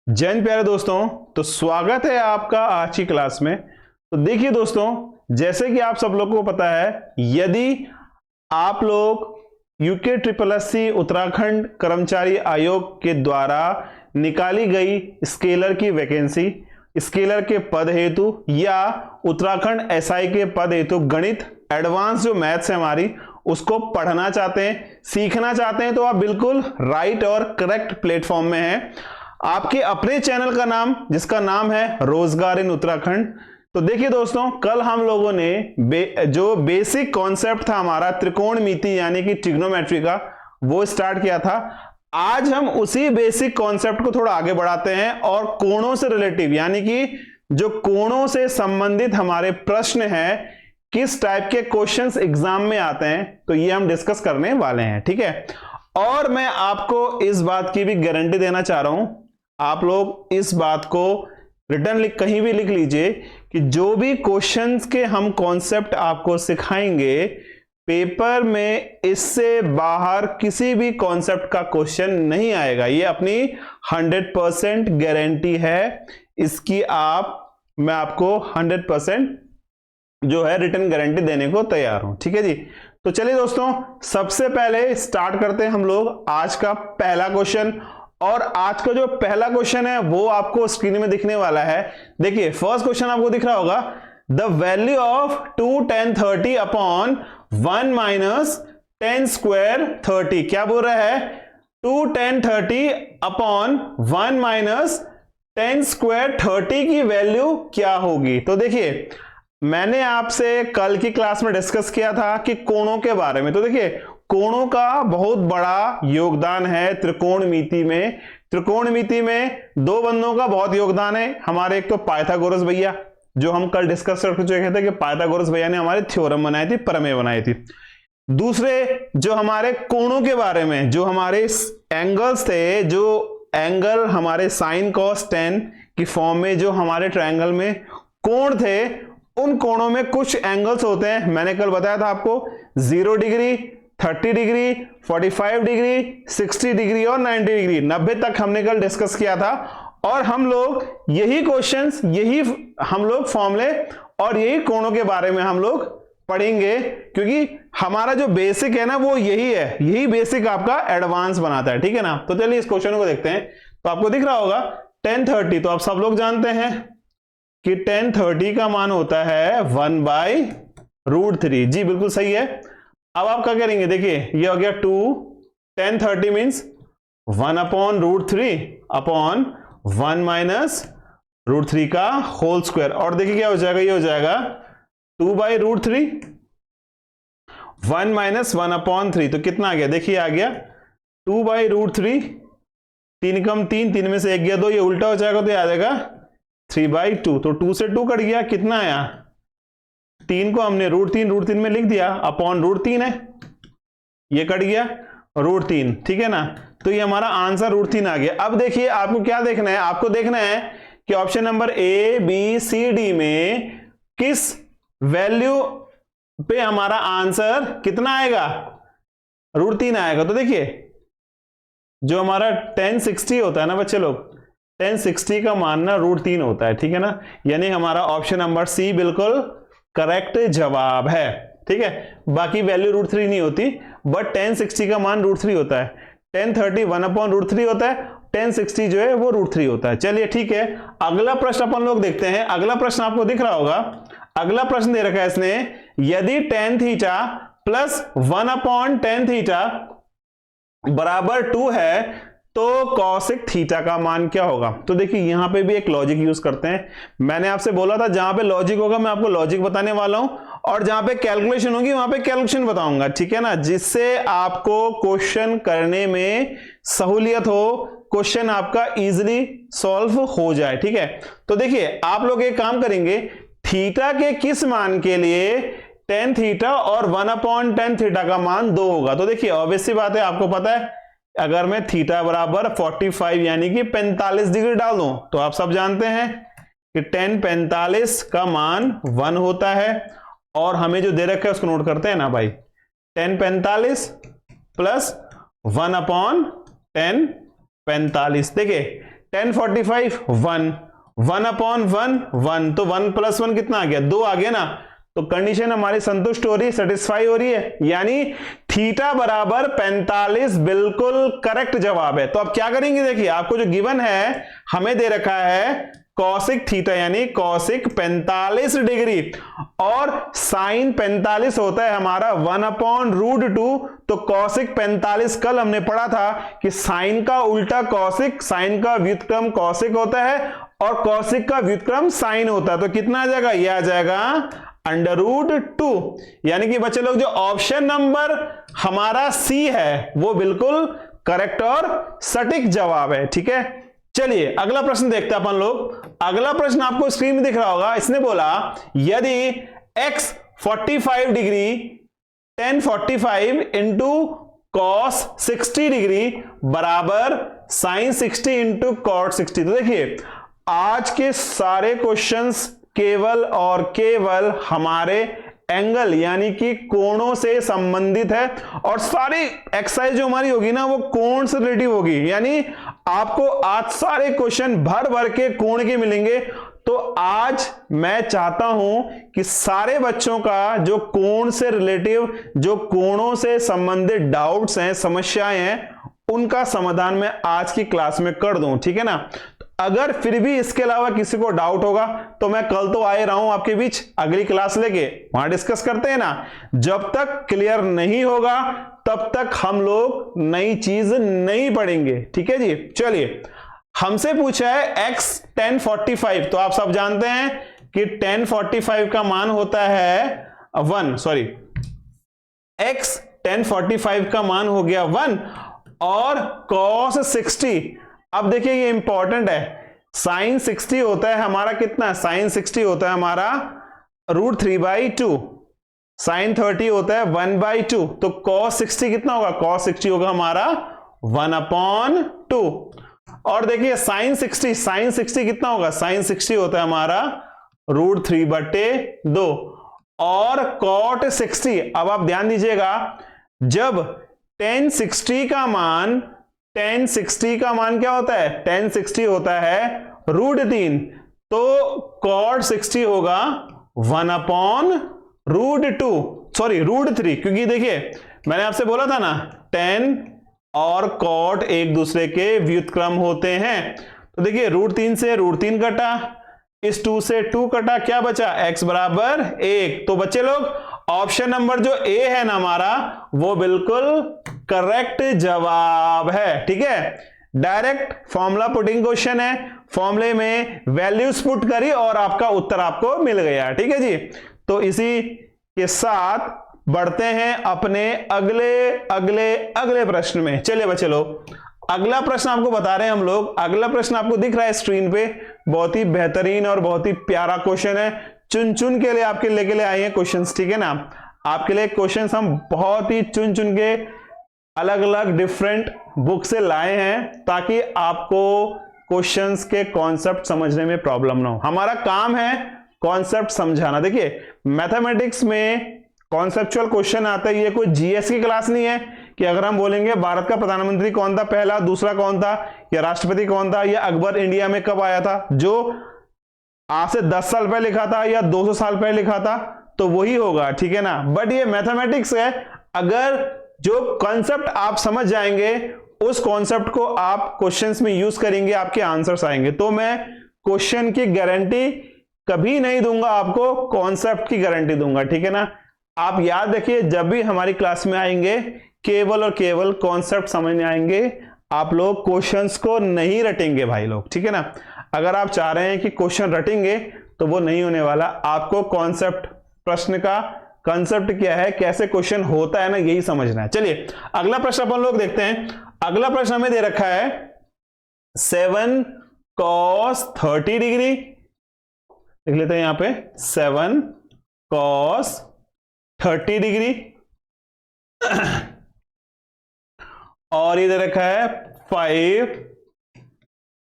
जय हिंद प्यारे दोस्तों। तो स्वागत है आपका आज की क्लास में। तो देखिए दोस्तों, जैसे कि आप सब लोगों को पता है, यदि आप लोग UK triple S C Uttarakhand कर्मचारी आयोग के द्वारा निकाली गई स्केलर की वैकेंसी, स्केलर के पद हेतु या उत्तराखंड एसआई के पद हेतु गणित एडवांस जो मैथ्स है हमारी, उसको पढ़ना चाहते हैं, सीखना चाहते हैं, तो आप बिल्कुल राइट और करेक्ट प्लेटफॉर्म में हैं। आपके अपने चैनल का नाम, जिसका नाम है रोजगार इन उत्तराखंड। तो देखिए दोस्तों, कल हम लोगों ने जो बेसिक कॉन्सेप्ट था हमारा त्रिकोणमिति यानी कि ट्रिग्नोमेट्री का, वो स्टार्ट किया था। आज हम उसी बेसिक कॉन्सेप्ट को थोड़ा आगे बढ़ाते हैं और कोणों से रिलेटिव यानी कि जो कोणों से संबंधित हमारे प्रश्न हैं, किस टाइप के क्वेश्चंस एग्जाम में आते हैं, तो ये हम डिस्कस करने वाले हैं। ठीक है, और मैं आपको इस बात की भी गारंटी देना चाह रहा हूं, आप लोग इस बात को रिटर्न कहीं भी लिख लीजिए कि जो भी क्वेश्चंस के हम कॉन्सेप्ट आपको सिखाएंगे, पेपर में इससे बाहर किसी भी कॉन्सेप्ट का क्वेश्चन नहीं आएगा। ये अपनी 100% गारंटी है, इसकी मैं आपको 100% जो है रिटर्न गारंटी देने को तैयार हूं। ठीक है जी, तो चलिए दोस्तों, सबसे पहले स्टार्ट करते हैं हम लोग आज का पहला क्वेश्चन। और आज का जो पहला क्वेश्चन है वो आपको स्क्रीन में दिखने वाला है। देखिए, फर्स्ट क्वेश्चन आपको दिख रहा होगा, the value of 2 tan 30 upon 1 minus 10 square 30। क्या बोल रहा है? 2 tan 30 अपॉन 1 माइनस 10 स्क्वायर 30 की वैल्यू क्या होगी? तो देखिए, मैंने आपसे कल की क्लास में डिस्कस किया था कि कोणों के बारे में। तो देखिए, कोणों का बहुत बड़ा योगदान है त्रिकोणमिति में। त्रिकोणमिति में दो बंदों का बहुत योगदान है हमारे, एक तो पाइथागोरस भैया, जो हम कल डिस्कस कर चुके थे कि पाइथागोरस भैया ने हमारे थ्योरम बनाई थी, प्रमेय बनाई थी। दूसरे जो हमारे कोणों के बारे में, जो हमारे एंगल्स थे, जो एंगल हमारे साइन कॉस टेन की फॉर्म में जो हमारे ट्रायंगल में कोण थे, उन कोणों में कुछ एंगल्स होते हैं, मैंने कल बताया था आपको, 0 डिग्री, 30 डिग्री, 45 डिग्री, 60 डिग्री और 90 डिग्री, 90 तक हमने कल डिस्कस किया था। और हम लोग यही क्वेश्चंस, यही हम लोग फॉर्मूले और यही कोणों के बारे में हम लोग पढ़ेंगे, क्योंकि हमारा जो बेसिक है ना वो यही है, यही बेसिक आपका एडवांस बनाता है। ठीक है ना, तो चलिए इस क्वेश्चन को देखते हैं। तो आपको दिख रहा होगा tan 30, तो आप सब लोग जानते हैं कि tan 30 का मान होता है 1/√3। जी बिल्कुल सही है। अब आप क्या करेंगे? देखिए, ये हो गया 2 tan 30 मीन्स 1/√3 अपॉन 1 माइनस √3 का होल स्क्वायर। और देखिए क्या हो जाएगा, ये हो जाएगा 2/√3, 1 माइनस 1/3, तो कितना आ गया? देखिए आ गया 2/√3, 3 कम 3, 3 में से 1 गया 2, ये उल्टा हो जाएगा तो ये आ जाएगा 3/2। तो 2 से 2 कट गया, कितना आया? 3 को हमने √3 में लिख दिया, अपॉन √3 है, ये कट गया √3। ठीक है ना, तो ये हमारा आंसर √3 आ गया। अब देखिए, आपको क्या देखना है? आपको देखना है कि option number A B C D में किस वैल्यू पे हमारा आंसर कितना आएगा? √3 आएगा। तो देखिए, जो हमारा tan 60 होता है ना बच्चे लोग, tan 60 का मान ना √3 होता है। ठीक है ना, यानी हमारा ऑप्शन नंबर सी बिल्कुल करेक्ट जवाब है। ठीक है, बाकी वैल्यू √3 नहीं होती, बट tan 60 का मान √3 होता है। tan 30 1/√3 होता है, tan 60 जो है वो √3 होता है। चलिए ठीक है, अगला प्रश्न अपन लोग देखते हैं। अगला प्रश्न आपको दिख रहा होगा, अगला प्रश्न दे रखा है इसने, यदि tan theta plus 1/tan theta बराबर 2 है तो कॉसेक थीटा का मान क्या होगा? तो देखिए, यहां पे भी एक लॉजिक यूज करते हैं। मैंने आपसे बोला था जहां पे लॉजिक होगा मैं आपको लॉजिक बताने वाला हूं, और जहां पे कैलकुलेशन होगी वहां पे कैलकुलेशन बताऊंगा। ठीक है ना, जिससे आपको क्वेश्चन करने में सहूलियत हो, क्वेश्चन आपका इजीली सॉल्व हो जाए। ठीक है, तो देखिए, आप लोग एक काम करेंगे, थीटा के किस मान के लिए tan थीटा और 1/tan थीटा का मान 2 होगा? तो देखिए, ऑब्वियस सी बात है, आपको पता है, अगर मैं थीटा बराबर 45 यानी कि 45 डिग्री डाल दूं, तो आप सब जानते हैं कि tan 45 का मान 1 होता है। और हमें जो दे रखा है उसको नोट करते हैं ना भाई, tan 45 प्लस 1/tan 45। देखिए, 1045 1, 1/1 तो 1 + 1 कितना आ गया, 2 आ गया ना। तो कंडीशन हमारी संतुष्ट हो रही है, सेटिस्फाई हो रही है, यानी थीटा बराबर 45 बिल्कुल करेक्ट जवाब है। तो अब क्या करेंगे, देखिए आपको जो गिवन है हमें दे रखा है कॉसिक थीटा यानी कॉसिक 45 डिग्री और साइन 45 होता है हमारा 1/√2। तो कॉसिक 45 कल हमने पढ़ा था कि साइन का उल्टा कॉसिक, साइन का व्युत्क्रम कॉसिक होता है और कॉसिक का व्युत्क्रम साइन होता है। तो कितना आ जाएगा, यह आ जाएगा √2। यानी कि बच्चे लोग जो ऑप्शन नंबर हमारा सी है वो बिल्कुल करेक्ट और सटीक जवाब है। ठीक है, चलिए अगला प्रश्न देखते हैं अपन लोग। अगला प्रश्न आपको स्क्रीन में दिख रहा होगा। इसने बोला यदि x 45 degree 1045 into cos 60 degree बराबर sin 60 इंटू cot 60। तो देखिए आज के सारे क्वेश्चंस केवल और केवल हमारे एंगल यानी कि कोणों से संबंधित है और सारी एक्सरसाइज जो हमारी होगी ना वो कोण से रिलेटिव होगी। यानी आपको आज सारे क्वेश्चन भर भर के कोण के मिलेंगे। तो आज मैं चाहता हूं कि सारे बच्चों का जो कोण से रिलेटिव, जो कोणों से संबंधित डाउट्स हैं, समस्याएं हैं, उनका समाधान मैं आज की क्लास में कर दूं। ठीक है ना। अगर फिर भी इसके अलावा किसी को डाउट होगा तो मैं कल तो आए रहा हूं आपके बीच अगली क्लास लेके, वहां डिस्कस करते हैं ना। जब तक क्लियर नहीं होगा तब तक हम लोग नई चीज नहीं पढ़ेंगे। ठीक है जी। चलिए हमसे पूछा है x 1045। तो आप सब जानते हैं कि 1045 का मान होता है 1, सॉरी x 1045 का मान हो गया 1 और cos 60। अब देखिए ये इंपॉर्टेंट है, sin 60 होता है हमारा कितना, sin 60 होता है हमारा √3/2, sin 30 होता है 1/2। तो cos 60 कितना होगा, cos 60 होगा हमारा 1/2। और देखिए sin 60 कितना होगा, sin 60 होता है हमारा √3/2 और cot 60। अब आप ध्यान दीजिएगा, जब 1060 का मान क्या होता है, 1060 होता है √3, तो cot 60 होगा 1/√2, सॉरी √3। क्योंकि देखिए मैंने आपसे बोला था ना 10 और cot एक दूसरे के व्युत्क्रम होते हैं। तो देखिए √3 से √3 कटा, इस 2 से 2 कटा, क्या बचा, x बराबर 1। तो बच्चे लोग ऑप्शन नंबर जो ए है ना हमारा वो बिल्कुल करेक्ट जवाब है। ठीक है, डायरेक्ट फॉर्मूला पुटिंग क्वेश्चन है, फॉर्मूले में वैल्यूज पुट करी और आपका उत्तर आपको मिल गया। ठीक है जी। तो इसी के साथ बढ़ते हैं अपने अगले प्रश्न में। चलिए बच्चे लोग अगला प्रश्न आपको बता रहे हैं हम लोग। अगला प्रश्न आपको दिख रहा है स्क्रीन पे, बहुत ही बेहतरीन और बहुत ही प्यारा क्वेश्चन है। चुन के लिए आपके लेके आए हैं क्वेश्चंस। ठीक है ना, आपके लिए क्वेश्चंस हम बहुत ही चुन के अलग अलग डिफरेंट बुक से लाए हैं ताकि आपको क्वेश्चंस के कॉन्सेप्ट समझने में प्रॉब्लम ना हो। हमारा काम है कॉन्सेप्ट समझाना। देखिए मैथमेटिक्स में कॉन्सेप्चुअल क्वेश्चन आता है, ये कोई जीएस की क्लास नहीं है कि अगर हम बोलेंगे भारत का प्रधानमंत्री कौन था पहला, दूसरा कौन था, या राष्ट्रपति कौन था, या अकबर इंडिया में कब आया था, जो आज से 10 साल पहले लिखा था या 200 साल पहले लिखा था तो वही होगा। ठीक है ना। बट ये मैथमेटिक्स है, अगर जो कॉन्सेप्ट आप समझ जाएंगे उस कॉन्सेप्ट को आप क्वेश्चंस में यूज करेंगे, आपके आंसर्स आएंगे। तो मैं क्वेश्चन की गारंटी कभी नहीं दूंगा आपको, कॉन्सेप्ट की गारंटी दूंगा। ठीक है ना। आप याद रखिए, जब भी हमारी क्लास में आएंगे केवल और केवल कॉन्सेप्ट समझने आएंगे, आप लोग क्वेश्चंस को नहीं रटेंगे भाई लोग। ठीक है ना। अगर आप चाह रहे हैं कि क्वेश्चन रटेंगे तो वो नहीं होने वाला। आपको कॉन्सेप्ट, प्रश्न का कॉन्सेप्ट क्या है, कैसे क्वेश्चन होता है ना, यही समझना है। चलिए अगला प्रश्न अपन लोग देखते हैं। अगला प्रश्न हमें दे रखा है 7 cos 30 डिग्री, लिख लेते हैं यहां पे 7 cos 30 डिग्री और ये दे रखा है 5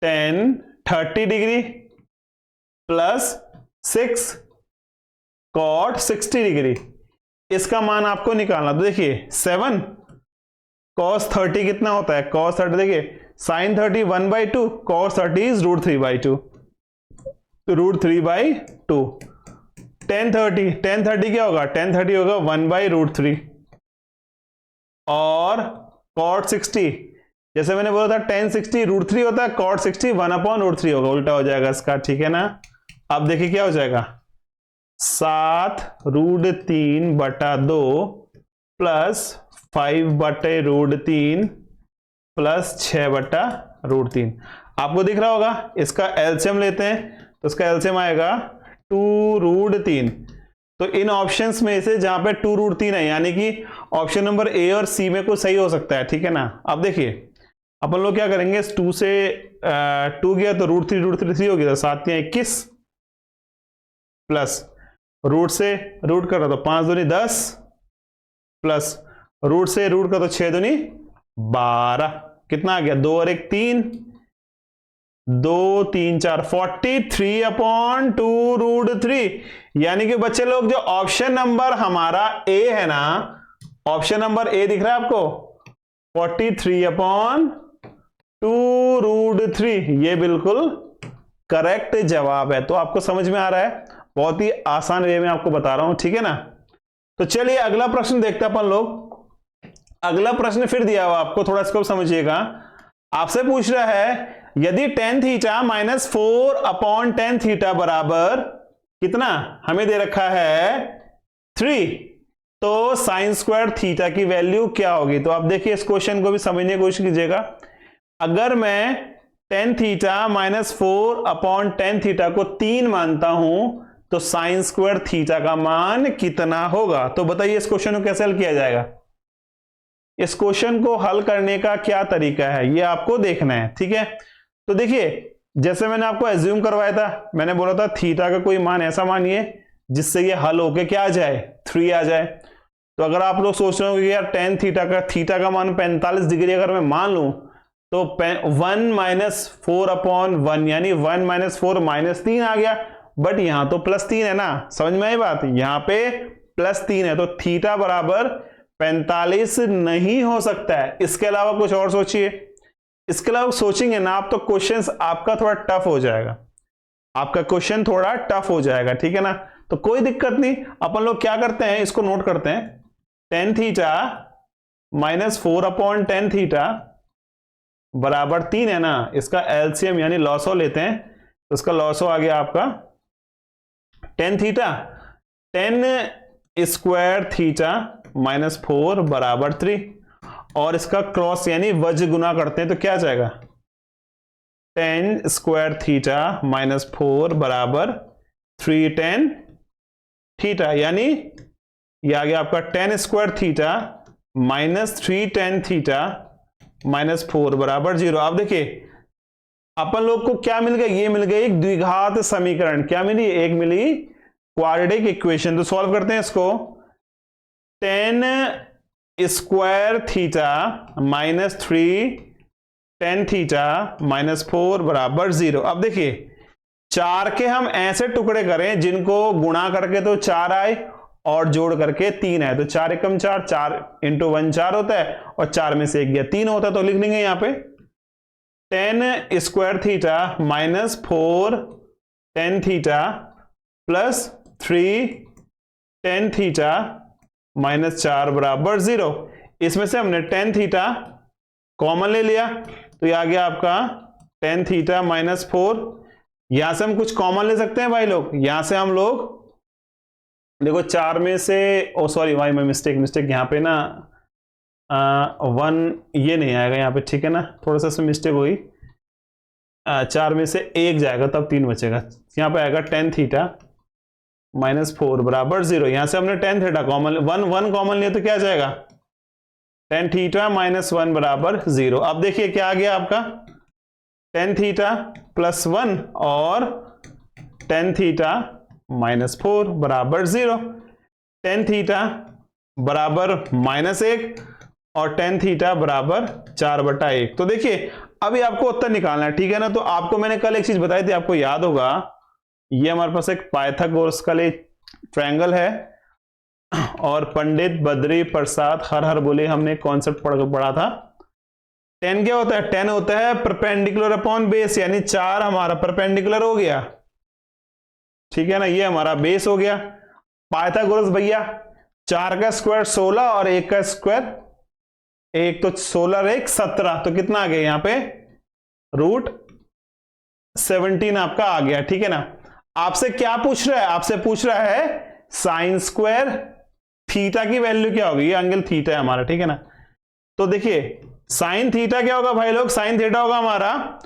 10 30 डिग्री प्लस 6 cot 60 डिग्री। इसका मान आपको निकालना। तो देखिए 7 cos 30 कितना होता है, cos 30 देखिए साइन 30 1/2, cos 30 इज √3/2, √3/2। tan 30 क्या होगा, tan 30 होगा 1/√3। और cot 60, जैसे मैंने बोला था tan 60 √3 होता है, cot 60 1/√3 होगा, उल्टा हो जाएगा इसका, ठीक है ना। अब देखिए क्या हो जाएगा, 7√3/2 प्लस 5/√3 प्लस 6/√3। आपको दिख रहा होगा, इसका एलसीएम लेते हैं तो इसका एलसीएम आएगा 2√3। तो इन ऑप्शंस में से जहां पे 2√3 है, यानी कि ऑप्शन नंबर ए और सी में कुछ सही हो सकता है, ठीक है ना। अब देखिए अपन लोग क्या करेंगे, 2 से 2 गया तो √3 हो गया, तो 7 या 21 प्लस रूट से रूट कर रहा तो 5 दूनी 10 प्लस रूट से रूट का तो 6 दूनी 12, कितना आ गया, 2 और 1 3, 2 3 4 43/2√3। यानी कि बच्चे लोग जो ऑप्शन नंबर हमारा ए है ना, ऑप्शन नंबर ए दिख रहा है आपको, 43/2√3, ये बिल्कुल करेक्ट जवाब है। तो आपको समझ में आ रहा है, बहुत ही आसान वे में आपको बता रहा हूं, ठीक है ना। तो चलिए अगला प्रश्न देखते हैं अपन लोग। अगला प्रश्न फिर दिया हुआ आपको, थोड़ा इसको समझिएगा। आपसे पूछ रहा है यदि tan theta minus 4/tan theta बराबर कितना, हमें दे रखा है 3, तो साइन स्क्वायर थीटा की वैल्यू क्या होगी। तो आप देखिए इस क्वेश्चन को भी समझने की कोशिश कीजिएगा। अगर मैं tan theta minus 4/tan theta को 3 मानता हूं तो साइन स्क्वायर थीटा का मान कितना होगा। तो बताइए इस क्वेश्चन को कैसे हल किया जाएगा। इस क्वेश्चन को हल करने का क्या तरीका है ये आपको देखना है, ठीक है। तो देखिए जैसे मैंने आपको एज्यूम करवाया था, मैंने बोला था थीटा का कोई मान ऐसा मानिए जिससे ये हल होके क्या आ जाए, 3 आ जाए। तो अगर आप लोग सोच रहे हो कि यार tan थीटा का मान 45 डिग्री अगर मैं मान लूं तो 1 - 4/1 यानी 1 - 4 -3 आ गया। बट यहां तो +3 है ना, समझ में आई बात, यहां पे +3 है तो थीटा बराबर 45 नहीं हो सकता है। इसके अलावा कुछ और सोचिए, इसके अलावा सोचेंगे ना आप तो क्वेश्चन आपका थोड़ा टफ हो जाएगा, आपका क्वेश्चन थोड़ा टफ हो जाएगा, ठीक है ना। तो कोई दिक्कत नहीं, अपन लोग क्या करते हैं, इसको नोट करते हैं, tan theta minus 4/tan theta बराबर 3 है ना, इसका एलसीएम यानी लॉसो लेते हैं, तो इसका लॉसो आ गया आपका tan theta, tan square theta minus 4 बराबर 3, और इसका क्रॉस यानी वज गुना करते हैं तो क्या जाएगा, tan स्क्वायर थीटा माइनस 4 बराबर 3 tan थीटा, यानी ये आ गया आपका tan square theta minus 3 tan theta minus 4 बराबर 0। अब देखिए अपन लोग को क्या मिल गया, ये मिल गया एक द्विघात समीकरण, क्या मिली, एक मिली क्वाड्रेटिक इक्वेशन। तो सॉल्व करते हैं इसको, tan square theta minus 3 tan theta minus 4 बराबर 0। अब देखिए 4 के हम ऐसे टुकड़े करें जिनको गुणा करके तो 4 आए और जोड़ करके 3 आए, तो 4 एकम 4, 4 × 1 4 होता है और 4 में से 1 गया 3 होता है। तो लिख लेंगे यहां पे tan square theta minus 4 tan theta plus 3 tan theta minus 4 बराबर 0। इसमें से हमने tan थीटा कॉमन ले लिया तो ये आ गया आपका tan थीटा माइनस 4। यहां से हम कुछ कॉमन ले सकते हैं भाई लोग, यहां से हम लोग देखो 4 में से, ओ सॉरी भाई मैं मिस्टेक यहां पे ना 1 ये नहीं आएगा यहाँ पे, ठीक है ना, थोड़ा सा मिस्टेक हुई, 4 में से 1 जाएगा तब 3 बचेगा, यहाँ पे आएगा tan थीटा माइनस 4 बराबर 0। यहां से हमने tan थीटा कॉमन 1 कॉमन लिया तो क्या जाएगा, tan थीटा माइनस 1 बराबर 0। अब देखिए क्या आ गया आपका tan थीटा प्लस 1 और tan थीटा माइनस 4 बराबर 0, tan थीटा बराबर -1 और tan थीटा बराबर 4/1। तो देखिए अभी आपको उत्तर निकालना है, ठीक है ना। तो आपको मैंने कल एक चीज बताई थी, आपको याद होगा, ये हमारे पास एक पाइथागोरस का ट्रायंगल है और पंडित बद्री प्रसाद हर बोले हमने कॉन्सेप्ट पढ़ा था, 10 क्या होता है? 10 होता है परपेंडिकुलर अपॉन बेस, यानी 4 हमारा परपेंडिकुलर हो गया, ठीक है ना, ये हमारा बेस हो गया। पाइथागोरस भैया 4 का स्क्वायर 16 और 1 का स्क्वायर, एक तो 16 और 1 17, तो कितना आ गया यहां पे? रूट 17 आपका आ गया, ठीक है ना। आपसे क्या पूछ रहा है? आपसे पूछ रहा है साइन स्क्वायर थीटा की वैल्यू क्या होगी, ये एंगल थीटा है हमारा, ठीक है ना। तो देखिए साइन थीटा क्या होगा भाई लोग? साइन थीटा होगा हमारा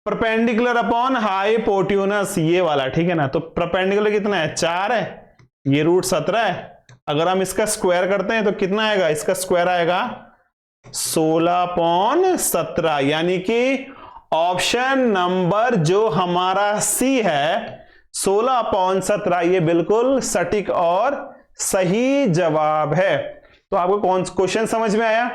परपेंडिकुलर अपॉन हाइपोटेन्यूस, ये वाला, ठीक है ना। तो परपेंडिकुलर कितना है? 4 है, ये रूट 17 है। अगर हम इसका स्क्वायर करते हैं तो कितना आएगा? इसका स्क्वायर आएगा 16/17, यानी कि ऑप्शन नंबर जो हमारा सी है 16/17, ये बिल्कुल सटीक और सही जवाब है। तो आपको कौन क्वेश्चन समझ में आया?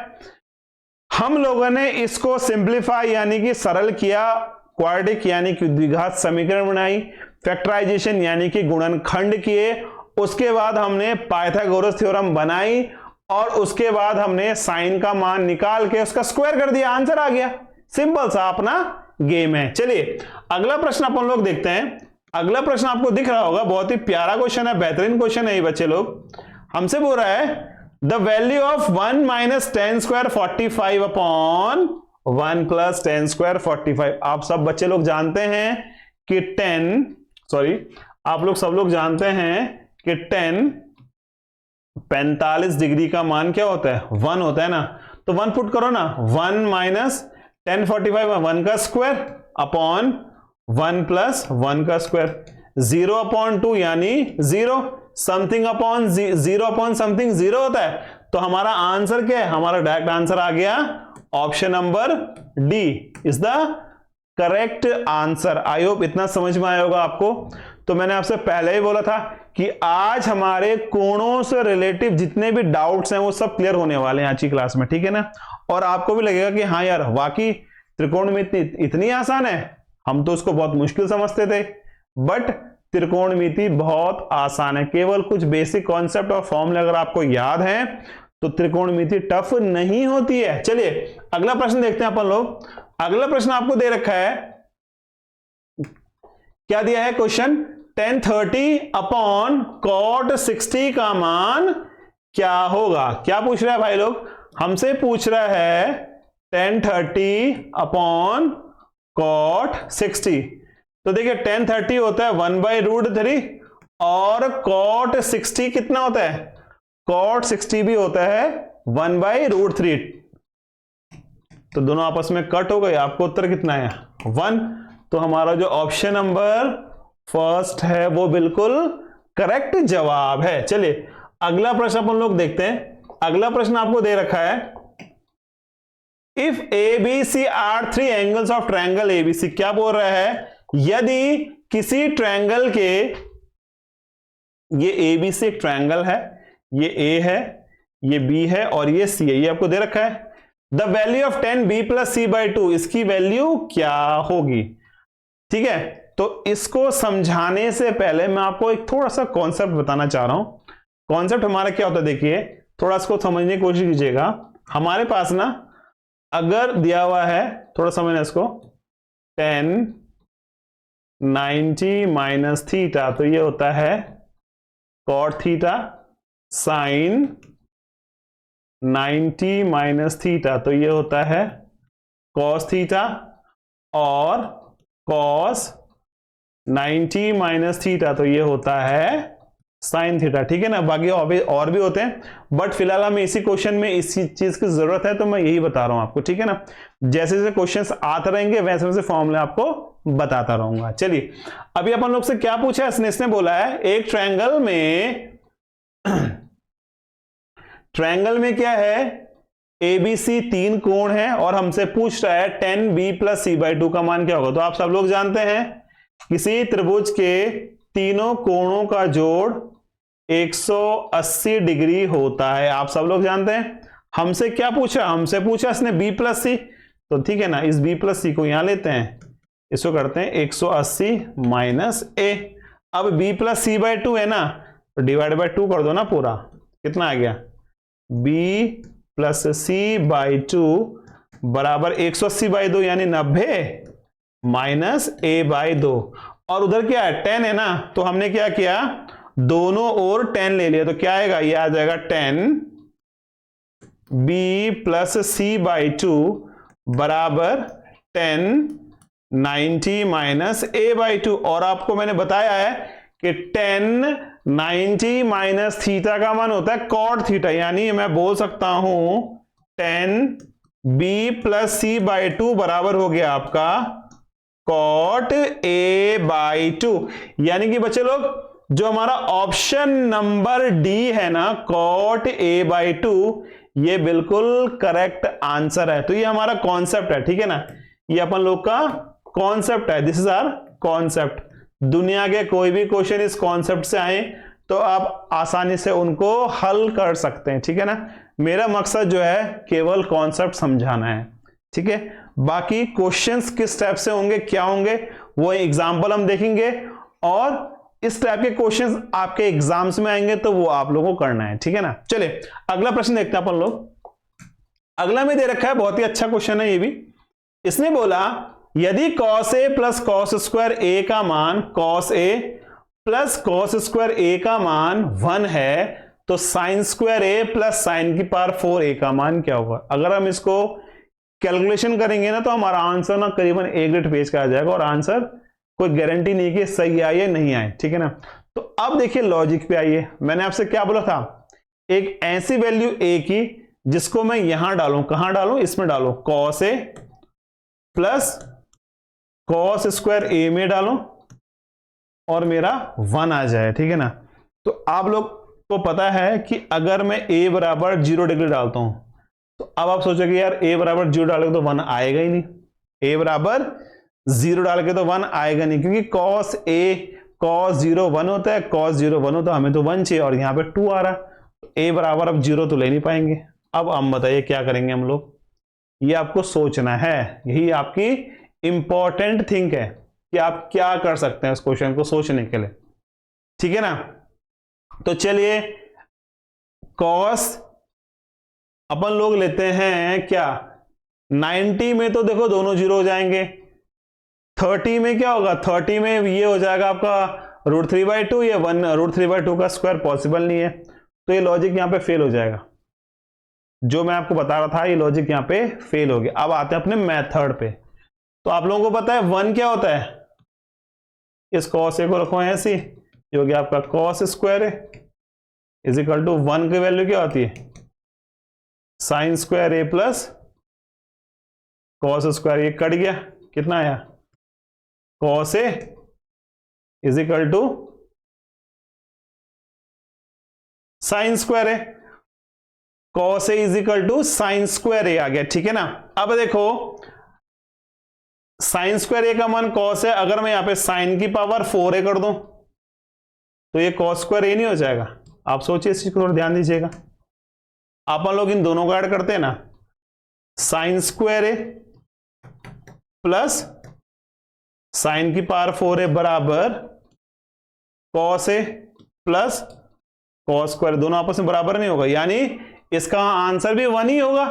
हम लोगों ने इसको सिंप्लीफाई यानी कि सरल किया, क्वाड्रेटिक यानी कि द्विघात समीकरण बनाई, फैक्टराइजेशन यानी कि गुणनखंड किए, उसके बाद हमने पाइथागोरस थ्योरम बनाई और उसके बाद हमने साइन का मान निकाल के उसका स्क्वायर कर दिया, आंसर आ गया। सिंपल सा अपना गेम है। चलिए अगला प्रश्न अपन लोग देखते हैं। अगला प्रश्न आपको दिख रहा होगा, बहुत ही प्यारा क्वेश्चन है, बेहतरीन क्वेश्चन है ये बच्चे लोग। हमसे बोल रहा है the value of 1 minus 10 square 45 upon 1 plus 10 square 45। आप सब बच्चे लोग जानते हैं कि 10 आप लोग सब लोग जानते हैं कि 45 डिग्री का मान क्या होता है? 1 होता है ना। तो 1 पुट करो ना, 1 माइनस 10 45, 1 का स्क्वायर अपॉन 1 प्लस 1 का स्क्वायर, 0/2 यानी 0, समथिंग अपॉन 0 अपॉन समथिंग 0 होता है। तो हमारा आंसर क्या है? हमारा डायरेक्ट आंसर आ गया option number D is the correct answer. I hope इतना समझ में आया होगा आपको। तो मैंने आपसे पहले ही बोला था कि आज हमारे कोणों से रिलेटिव जितने भी डाउट्स हैं वो सब क्लियर होने वाले हैं आज की क्लास में, ठीक है ना। और आपको भी लगेगा कि हाँ यार वाकई त्रिकोणमिति इतनी आसान है, हम तो उसको बहुत मुश्किल समझते थे, बट त्रिकोणमिति बहुत आसान है। केवल कुछ बेसिक कॉन्सेप्ट और फॉर्मूले अगर आपको याद हैं तो त्रिकोणमिति टफ नहीं होती है। चलिए अगला प्रश्न देखते हैं अपन लोग। अगला प्रश्न आपको दे रखा है, क्या दिया है क्वेश्चन? tan 30 अपॉन cot 60 का मान क्या होगा? क्या पूछ रहा है भाई लोग? हमसे पूछ रहा है tan 30 अपॉन cot 60। तो देखिए tan 30 होता है 1/√3 और cot 60 कितना होता है? cot 60 भी होता है 1/√3। तो दोनों आपस में कट हो गए, आपको उत्तर कितना है? 1। तो हमारा जो ऑप्शन नंबर फर्स्ट है वो बिल्कुल करेक्ट जवाब है। चलिए अगला प्रश्न अपन लोग देखते हैं। अगला प्रश्न आपको दे रखा है, if ABC are 3 angles of triangle ABC। क्या बोल रहा है? यदि किसी ट्रायंगल के, ये ABC एक ट्रायंगल है, ये A है, ये B है और ये C है, ये आपको दे रखा है। The value of 10B + C/2, इसकी वैल्यू क्या होगी? ठीक है, तो इसको समझाने से पहले मैं आपको एक थोड़ा सा कॉन्सेप्ट बताना चाह रहा हूं। कॉन्सेप्ट हमारा क्या होता है, देखिए थोड़ा इसको समझने की कोशिश कीजिएगा। हमारे पास ना अगर दिया हुआ है, थोड़ा समझना इसको, 10 90 माइनस थीटा, तो ये होता है cot theta, sine 90 minus theta, तो ये होता है cos थीटा, और cos 90 माइनस थीटा, तो ये होता है साइन थीटा। ठीक है ना, बाकी और भी होते हैं, बट फिलहाल हमें इसी क्वेश्चन में इसी चीज की जरूरत है, तो मैं यही बता रहा हूं आपको। ठीक है ना, जैसे जैसे क्वेश्चंस आते रहेंगे वैसे वैसे फॉर्मूले आपको बताता रहूंगा। चलिए अभी अपन लोग से क्या पूछा है, इसने बोला है एक ट्रायंगल में क्या है, ABC 3 कोण है और हमसे पूछ रहा है 10B + C/2 का मान क्या होगा। तो आप सब लोग जानते हैं किसी त्रिभुज के तीनों कोणों का जोड़ 180 डिग्री होता है, आप सब लोग जानते हैं। हमसे क्या पूछा, हमसे पूछा इसने B + C, तो ठीक है ना, इस B + C को यहां लेते हैं, इसको करते हैं 180 माइनस A। अब B + C/2 है ना, तो डिवाइड बाय 2 कर दो ना पूरा, कितना आ गया, B + C/2 बराबर 180/2 यानी 90 माइनस a/2। और उधर क्या है 10 है ना, तो हमने क्या किया दोनों ओर 10 ले लिया, तो क्या आएगा ये आ जाएगा 10b प्लस c/2 बराबर 1090 माइनस a/2। और आपको मैंने बताया है कि 1090 माइनस थीटा का मान होता है कॉट थीटा, यानी मैं बोल सकता हूं 10b प्लस c/2 बराबर हो गया आपका कॉट a/2। यानी कि बच्चे लोग जो हमारा ऑप्शन नंबर डी है ना कॉट a/2, ये बिल्कुल करेक्ट आंसर है। तो ये हमारा कॉन्सेप्ट है, ठीक है ना, ये अपन लोग का कॉन्सेप्ट है, दिस इज आवर कॉन्सेप्ट। दुनिया के कोई भी क्वेश्चन इस कॉन्सेप्ट से आए तो आप आसानी से उनको हल कर सकते हैं, ठीक है ना। मेरा मकसद जो है केवल कॉन्सेप्ट समझाना है, ठीक है। बाकी क्वेश्चंस किस टाइप से होंगे, क्या होंगे, वो एग्जाम्पल हम देखेंगे, और इस टाइप के क्वेश्चंस आपके एग्जाम्स में आएंगे तो वो आप लोगों को करना है, ठीक है ना। चलिए अगला प्रश्न देखते हैं अपन लोग। अगला में दे रखा है, बहुत ही अच्छा क्वेश्चन है ये भी। इसने बोला यदि cos a plus cos square a का मान cos a plus cos square a का मान 1 है तो sin square a plus sin की पावर 4a का मान क्या होगा। अगर हम इसको कैलकुलेशन करेंगे ना तो हमारा आंसर ना करीबन 1 ग्रेड पेज का आ जाएगा, और आंसर कोई गारंटी नहीं कि सही आए या नहीं आए, ठीक है ना। तो अब देखिए लॉजिक पे आइए, मैंने आपसे क्या बोला था, एक ऐसी वैल्यू a की जिसको मैं यहां डालूं, कहां डालूं, इसमें डालूं, cos a plus cos square a में डालूं और मेरा 1 आ जाए, ठीक है ना। तो आप लोग को पता है कि अगर मैं a बराबर 0 डिग्री डालता हूं तो अब आप सोचोगे यार a बराबर 0 डालोगे तो 1 आएगा ही नहीं, a बराबर 0 डाल के तो 1 आएगा नहीं, क्योंकि cos a cos 0 1 होता है, cos 0 1 होता है, हमें तो 1 चाहिए और यहाँ पे 2 आ रहा, तो a बराबर अब 0 तो ले नहीं पाएंगे। अब हम बताइए क्या करेंगे हम लोग, ये आपको सोचना है, यही आपकी इंपॉर्टेंट थिंग है कि आप क्या कर सकते हैं इस क्वेश्चन को सोचने के लिए, ठीक है ना। तो चलिए cos अपन लोग लेते हैं क्या 90 में, तो देखो दोनों 0 हो जाएंगे, 30 में क्या होगा, 30 में ये हो जाएगा आपका √3/2, ये 1 √3/2 का स्क्वायर पॉसिबल नहीं है, तो ये लॉजिक यहां पे फेल हो जाएगा। जो मैं आपको बता रहा था ये लॉजिक यहां पे फेल हो गया। अब आते हैं अपने मेथड पे। तो आप लोगों को पता है 1 क्या होता है, इस cos a को रखो ऐसे, ये हो गया आपका cos square is equal to 1 की वैल्यू क्या होती है, sin square a plus cos square, ये कट गया, कितना आया, cos a is equal to sin square a, cos a is equal to sin square a आ गया, ठीक है ना। अब देखो sin स्क्वायर a का मान cos है, अगर मैं यहां पे sin की पावर 4a कर दूं तो ये cos स्क्वायर a नहीं हो जाएगा। आप सोचिए, इस चीज को थोड़ा ध्यान दीजिएगा। आप लोग इन दोनों को ऐड करते हैं ना, sin square a plus sin की पावर 4a बराबर cos a plus cos square, दोनों आपस में बराबर नहीं होगा, यानी इसका आंसर भी 1 ही होगा।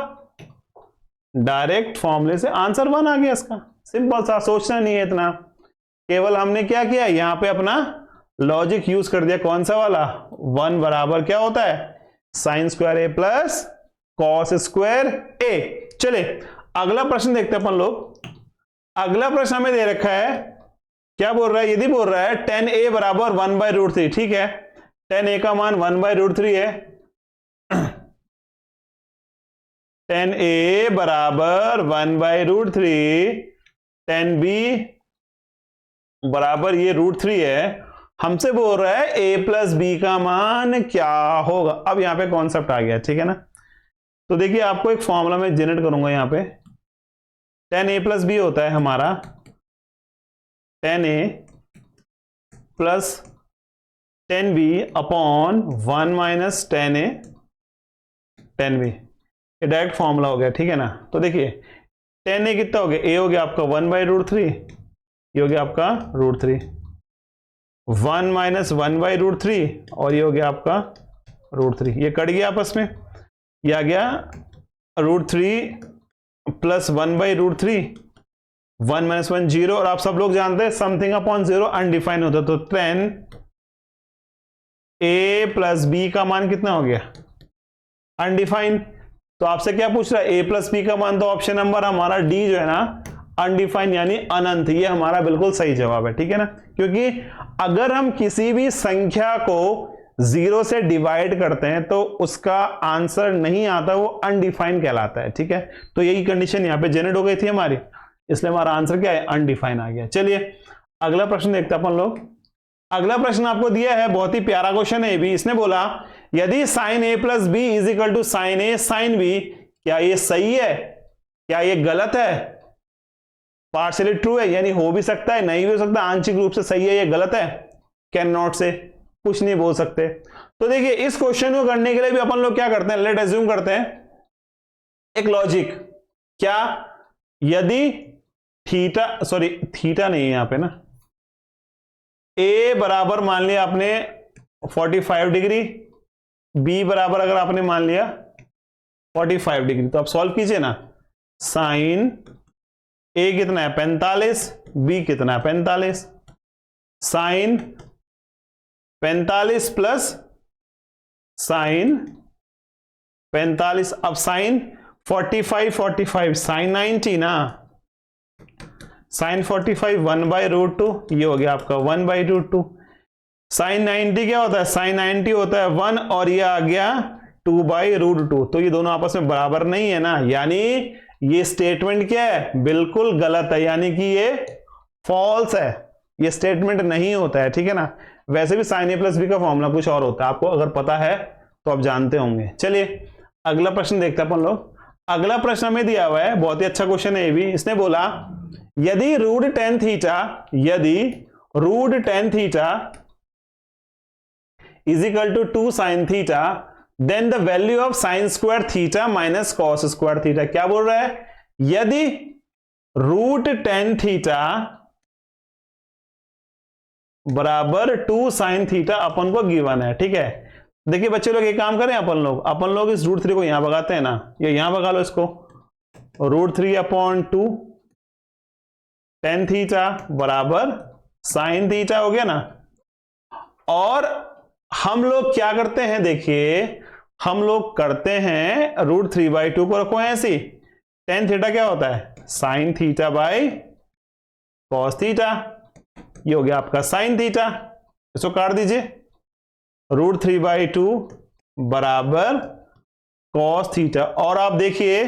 डायरेक्ट फॉर्मूले से आंसर 1 आ गया इसका, सिंपल सा, सोचना नहीं है इतना, केवल हमने क्या किया यहां पे अपना लॉजिक यूज कर दिया, कौन सा वाला, 1 बराबर क्या होता है sin square a plus cos square a। चले अगला प्रश्न देखते हैं अपन लोग। अगला प्रश्न हमें दे रखा है, क्या बोल रहा है, यदि बोल रहा है 10a बराबर 1/√3, ठीक है, 10a का मान 1/√3 है, 10a बराबर 1/√3, 10b बराबर ये √3 है, हमसे बोल रहा है a प्लस b का मान क्या होगा। अब यहां पे कॉन्सेप्ट आ गया, ठीक है ना। तो देखिए आपको एक फॉर्मूला में जनरेट करूंगा, यहां पे 10a प्लस b होता है हमारा 10a plus 10b upon 1 minus 10a 10b, ये डायरेक्ट फॉर्मूला हो गया, ठीक है ना। तो देखिए 10a कितना हो गया, a हो गया आपका 1/√3, ये हो गया आपका √3, 1 माइनस 1/√3 और ये हो गया आपका √3, ये कट गया आपस में, ये आ गया √3 प्लस 1/√3, 1 - 1 0, और आप सब लोग जानते हैं समथिंग अपॉन 0 अनडिफाइन होता है, तो 10 a प्लस b का मान कितना हो गया? अनडिफाइन। तो आपसे क्या पूछ रहा है? a प्लस b का मान, तो ऑप्शन नंबर हमारा डी जो है ना, अनडिफाइंड यानी अनंत, ये हमारा बिल्कुल सही जवाब है, ठीक है ना। क्योंकि अगर हम किसी भी संख्या को 0 से डिवाइड करते हैं तो उसका आंसर नहीं आता, वो अनडिफाइंड कहलाता है, ठीक है। तो यही कंडीशन यहां पे जनरेट हो गई थी हमारी, इसलिए हमारा आंसर क्या है? अनडिफाइंड आ गया। चलिए अगला प्रश्न देखते हैं अपन लोग। अगला प्रश्न आपको दिया है, बहुत ही प्यारा क्वेश्चन है भी। इसने बोला यदि sine a plus B is equal to sine A sine B, क्या ये सही है, क्या ये गलत है? पार्शियली ट्रू है, यानी हो भी सकता है, नहीं भी हो सकता, आंशिक रूप से सही है, ये गलत है, कैन नॉट से कुछ नहीं बोल सकते। तो देखिए इस क्वेश्चन को करने के लिए भी अपन लोग क्या करते हैं, लेट अज्यूम करते हैं एक लॉजिक। क्या? यदि थीटा, सॉरी थीटा नहीं है यहां पे ना, a बराबर मान लिया आपने 45 डिग्री, b बराबर अगर आपने मान लिया 45 डिग्री, तो आप सॉल्व कीजिए ना। साइन a कितना है? 45, b कितना है? 45, साइन 45 प्लस साइन 45, अब साइन 45 45 साइन 90 ना, साइन 45 1/√2, ये हो गया आपका 1/√2। साइन 90 क्या होता है? साइन 90 होता है 1, और ये आ गया 2/√2, तो ये दोनों आपस में बराबर नहीं है ना, यानी ये स्टेटमेंट क्या है? बिल्कुल गलत है, यानी कि ये फॉल्स है, ये स्टेटमेंट नहीं होता है, ठीक है ना। वैसे भी साइन a प्लस बी का फॉर्मूला कुछ और होता है, आपको अगर पता है तो आप जानते होंगे। चलिए अगला प्रश्न देखते हैं अपन लोग। अगला प्रश्न हमें दिया हुआ है, बहुत ही अच्छा क्वेश्चन है ये भी। इसने बोला यदि रूट टेन थीटा, यदि root tan theta is equal to 2 sine theta, then the value of sine square theta minus cos square theta. क्या बोल रहा है? यदि रूट टेन थीटा बराबर 2 साइन थीटा अपन को गिवन है, ठीक है। देखिए बच्चे लोग एक काम करें, अपन लोग इस रूट 3 को यहां भगाते हैं ना, ये यहां भगा लो इसको, √3/2 टेन थीटा बराबर साइन थीटा हो गया ना। और हम लोग क्या करते हैं, देखिए हम लोग करते हैं √3/2 को रखो ऐसी, टेन थीटा क्या होता है? Sine theta by cos theta, ये हो गया आपका साइन थीटा, इसको काट दीजिए, √3/2 बराबर कॉस थीटा। और आप देखिए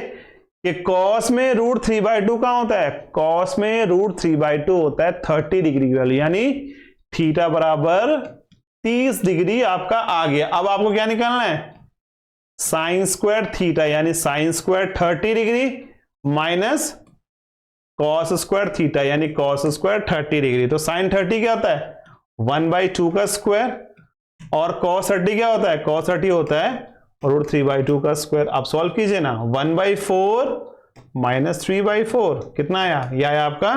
कि कॉस में √3/2 कहां होता है? कॉस में √3/2 होता है 30 डिग्री वाली, यानी थीटा बराबर 30 डिग्री आपका आ गया। अब आपको क्या निकालना है? साइन स्क्वायर थीटा, यानी sine square 30 degree minus cos square theta, यानी कॉस स्क्वायर 30 डिग्री। तो साइन 30 क्या होता है? 1/2 का स्क्वायर, और कॉस 30 क्या होता है? कॉस 30 होता है √3/2 का स्क्वायर। आप सॉल्व कीजिए ना, 1/4 माइनस 3/4 कितना आया? यह आया आपका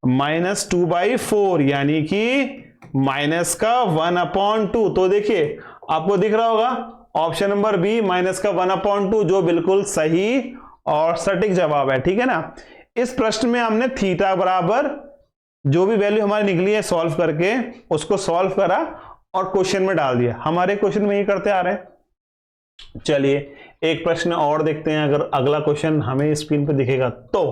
-2/4, यानी कि माइनस का 1/2। तो देखिए आपको दिख रहा होगा ऑप्शन नंबर बी माइनस का 1/2, जो बिल्कुल सही और सटीक जवाब है, ठीक है ना। इस प्रश्न में हमने थीटा बराबर जो भी वैल्यू हमारी निकली है सॉल्व करके उसको सॉल्व करा और क्वेश्चन में डाल दिया। हमारे क्वेश्चन में ये करते आ रहे हैं। चलिए एक प्रश्न और देखते हैं, अगर अगला क्वेश्चन हमें स्क्रीन पे दिखेगा तो।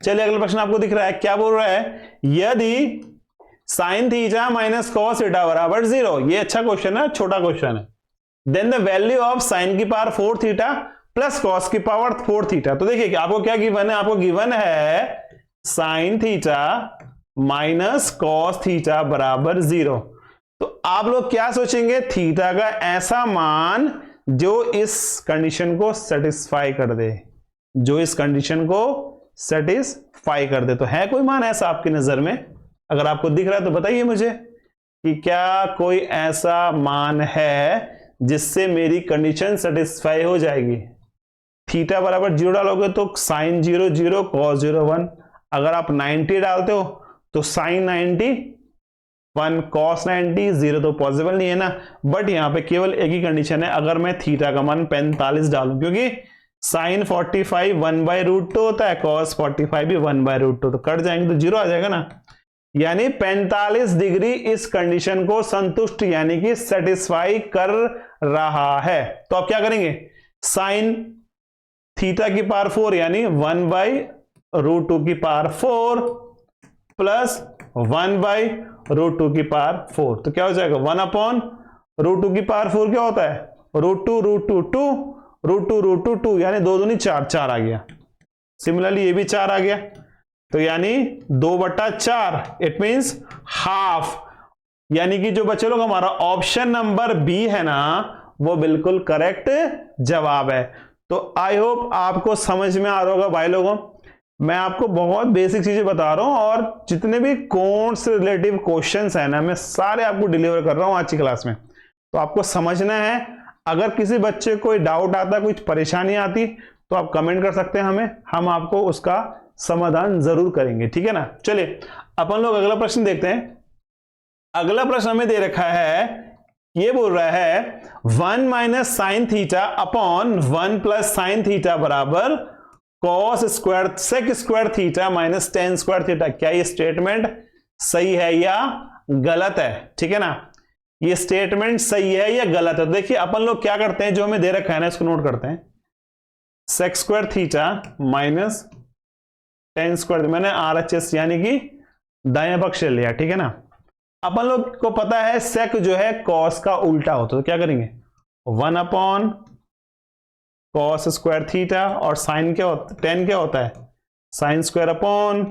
चलिए अगला प्रश्न आपको दिख रहा है, क्या बोल रहा है? यदि sine theta minus cos theta बराबर 0, ये अच्छा क्वेश्चन है, छोटा क्वेश्चन है, then the value of sine की पावर 4 थीटा प्लस कॉस की पावर 4 थीटा। तो देखिए आपको क्या गिवन है? आपको गिवन है sine theta minus cos theta बराबर 0। तो आप लोग क्या सोचेंगे? थीटा का ऐसा मान जो इस कंडीशन को सेटिस्फाई कर दे, जो इस कंडीशन को सेटिस्फाई कर दे। तो है कोई मान ऐसा आपकी नजर में? अगर आपको दिख रहा है तो बताइए मुझे कि क्या कोई ऐसा मान है जिससे मेरी कंडीशन सेटिस्फाई हो जाएगी। थीटा बराबर 0 डालोगे तो साइन 0 0 कॉस 0 1, अगर आप 90 डालते हो तो साइन 90 1 कॉस 90 0, तो पॉसिबल नहीं है ना। बट यहां पे केवल एक ही कंडीशन है, अगर मैं थीटा का मान 45 डालूं, क्योंकि साइन 45 1/√2 होता है, cos 45 भी 1/√2, तो कट जाएंगे तो 0 आ जाएगा ना। यानी 45 डिग्री इस कंडीशन को संतुष्ट यानी कि सेटिस्फाई कर रहा है। तो आप क्या करेंगे, साइन थीटा की पावर 4 यानी 1/√2 की पावर 4 प्लस 1/√2 की पावर 4, तो क्या हो जाएगा 1/√2 की पावर 4 क्या होता है, √2 2 यानी 2 दूनी 4, 4 आ गया। सिमिलरली ये भी 4 आ गया, तो यानी 2/4, इट मींस हाफ। यानी कि जो बच्चे लोग हमारा ऑप्शन नंबर बी है ना, वो बिल्कुल करेक्ट जवाब है। तो आई होप आपको समझ में आ रहा होगा भाई लोगों। मैं आपको बहुत बेसिक चीजें बता रहा हूं और जितने भी कोण से रिलेटिव क्वेश्चंस है ना, मैं सारे आपको डिलीवर कर रहा हूं आज की क्लास में। तो आपको समझना है। अगर किसी बच्चे को कोई डाउट आता, कुछ परेशानी आती, तो आप कमेंट कर सकते हैं हमें, हम आपको उसका समाधान जरूर करेंगे, ठीक है ना। चलिए अपन लोग अगला प्रश्न देखते हैं। अगला प्रश्न हमें दे रखा है, ये बोल रहा है 1 minus sine theta upon 1 plus sine theta बराबर cos square sec square theta minus tan square theta. क्या ये स्टेटमेंट सही है या गलत है, ठीक है ना। ये स्टेटमेंट सही है या गलत है। देखिए अपन लोग क्या करते हैं, जो हमें दे रखा है ना, इसको नोट करते हैं। Sec square theta minus tan square, मैंने RHS यानी कि दाएं पक्ष ले लिया, ठीक है ना। अपन लोग को पता है सेक जो है कॉस का उल्टा होता है, तो क्या करेंगे 1 अपॉन कॉस स्क्वायर थीटा, और साइन क्या होता है, टेन क्या होता है sine square upon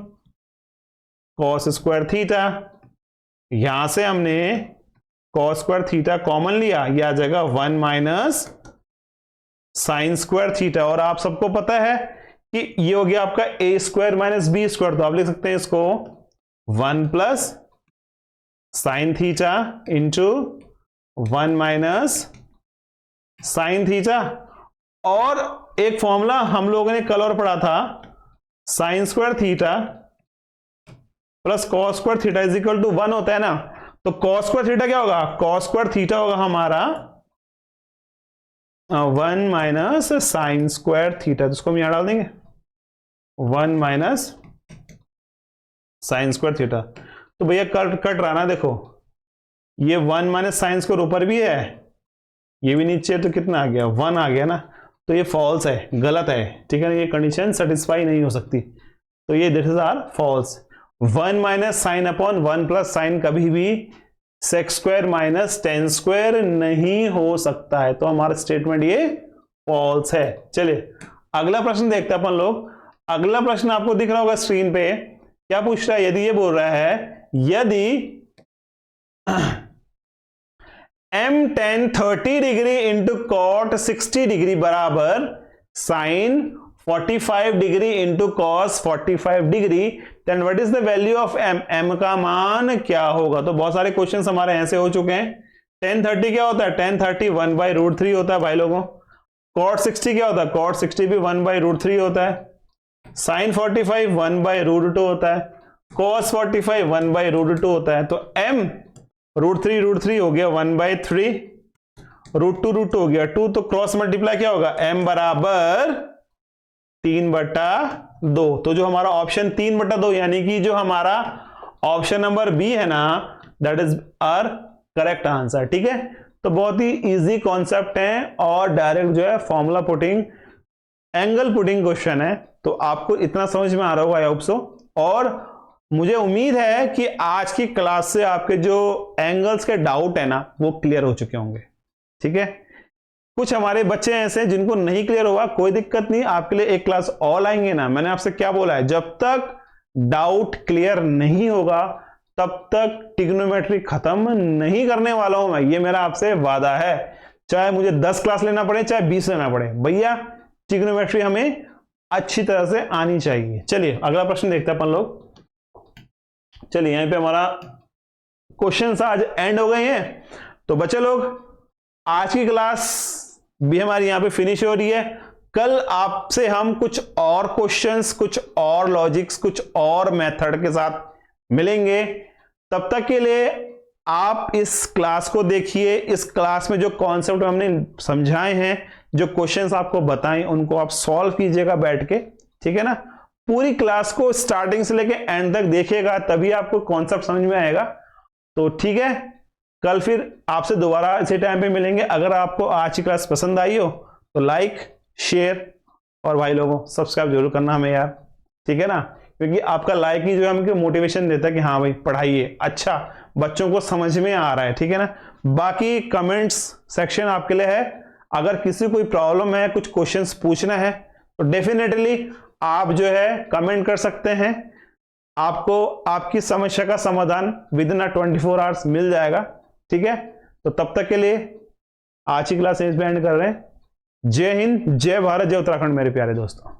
cos square theta. यहां से हमने कॉस स्क्वायर थीटा कॉमन लिया, यह आ जाएगा 1 माइनस साइन स्क्वायर थीटा। और आप सबको पता है कि ये हो गया आपका a square minus B square, तो आप लिख सकते हैं इसको 1 plus sine theta into 1 minus sine theta. और एक फॉर्मूला हम लोगों ने कल और पढ़ा था, sine square theta plus cos square theta is equal to 1 होता है ना। तो कॉस स्क्वायर थीटा क्या होगा, कॉस स्क्वायर थीटा होगा हमारा 1 माइनस साइन स्क्वायर थीटा, तो इसको हम यहां डाल देंगे 1 माइनस साइन स्क्वायर थीटा। तो भैया कट रहा ना, देखो ये 1 माइनस साइन स्क्वायर ऊपर भी है, ये भी नीचे, तो कितना आ गया 1 आ गया ना। तो ये फॉल्स है, गलत है, ठीक है ना। ये कंडीशन सेटिस्फाई नहीं हो सकती, तो ये this is are false. 1 minus sine upon 1 plus sine कभी भी sec square minus tan square नहीं हो सकता है, तो हमारा स्टेटमेंट ये फॉल्स है। चलिए अगला प्रश्न देखते हैं अपन लोग। अगला प्रश्न आपको दिख रहा होगा स्क्रीन पे, क्या पूछ रहा है, यदि ये बोल रहा है यदि m tan 30 degree into cot 60 degree बराबर sine 45 degree into cos 45 degree, then what is the value of m, m का मान क्या होगा। तो बहुत सारे क्वेश्चंस हमारे ऐसे हो चुके हैं। tan 30 क्या होता है, tan 30 1/√3 होता है भाई लोगों। cot 60 क्या होता है, cot 60 भी 1/√3 होता है। sin 45 1/√2 होता है, cos 45 1/√2 होता है। तो m √3 हो गया 1/3, √2 हो गया 2, तो क्रॉस मल्टीप्लाई क्या होगा, m बराबर 3/2। तो जो हमारा ऑप्शन 3/2 यानी कि जो हमारा ऑप्शन नंबर बी है ना, that is our correct answer, ठीक है। तो बहुत ही इजी कॉन्सेप्ट है और डायरेक्ट जो है formula putting, angle putting question है। तो आपको इतना समझ में आ रहा होगा, आई होप सो। और मुझे उम्मीद है कि आज की क्लास से आपके जो एंगल्स के डाउट है ना, वो क्लियर हो चुके होंगे, ठीक है। कुछ हमारे बच्चे ऐसे हैं जिनको नहीं क्लियर होगा, कोई दिक्कत नहीं, आपके लिए एक क्लास और आएंगे ना। मैंने आपसे क्या बोला है, जब तक डाउट क्लियर नहीं होगा तब तक ट्रिग्नोमेट्री खत्म नहीं करने वाला हूं मैं, ये मेरा आपसे वादा है। चाहे मुझे 10 क्लास लेना पड़े, चाहे 20 लेना पड़े, भैया ट्रिग्नोमेट्री हमें अच्छी तरह से आनी चाहिए। चलिए अगला प्रश्न देखते हैं अपन लोग। चलिए यहां पे हमारा क्वेश्चन आज एंड हो गए हैं। तो बच्चे लोग आज की क्लास भी हमारी यहां पे फिनिश हो रही है। कल आपसे हम कुछ और क्वेश्चंस, कुछ और लॉजिक्स, कुछ और मेथड के साथ मिलेंगे। तब तक के लिए आप इस क्लास को देखिए। इस क्लास में जो कॉन्सेप्ट हमने समझाए हैं, जो क्वेश्चंस आपको बताएं उनको आप सॉल्व कीजिएगा बैठ के, ठीक है ना। पूरी क्लास को स्टार्टिंग से लेके एंड तक देखिएगा, तभी आपको कॉन्सेप्ट समझ में आएगा। तो ठीक है, कल फिर आपसे दोबारा इसी टाइम पे मिलेंगे। अगर आपको आज की क्लास पसंद आई हो तो लाइक, शेयर और भाई लोगों सब्सक्राइब जरूर करना हमें यार, ठीक है ना, क्योंकि आपका लाइक ही जो है हमको मोटिवेशन देता है कि हाँ भाई पढ़ाइए, अच्छा बच्चों को समझ में आ रहा है, ठीक है ना। बाकी कमेंट्स सेक्शन आपके लिए है, अगर किसी कोई प्रॉब्लम है, कुछ क्वेश्चंस पूछना है तो डेफिनेटली आप जो है कमेंट कर सकते हैं। आपको आपकी समस्या का समाधान विद इन 24 आवर्स मिल जाएगा, ठीक है। तो तब तक के लिए आज की क्लास यहीं पे एंड कर रहे हैं। जय हिंद, जय भारत, जय उत्तराखंड मेरे प्यारे दोस्तों।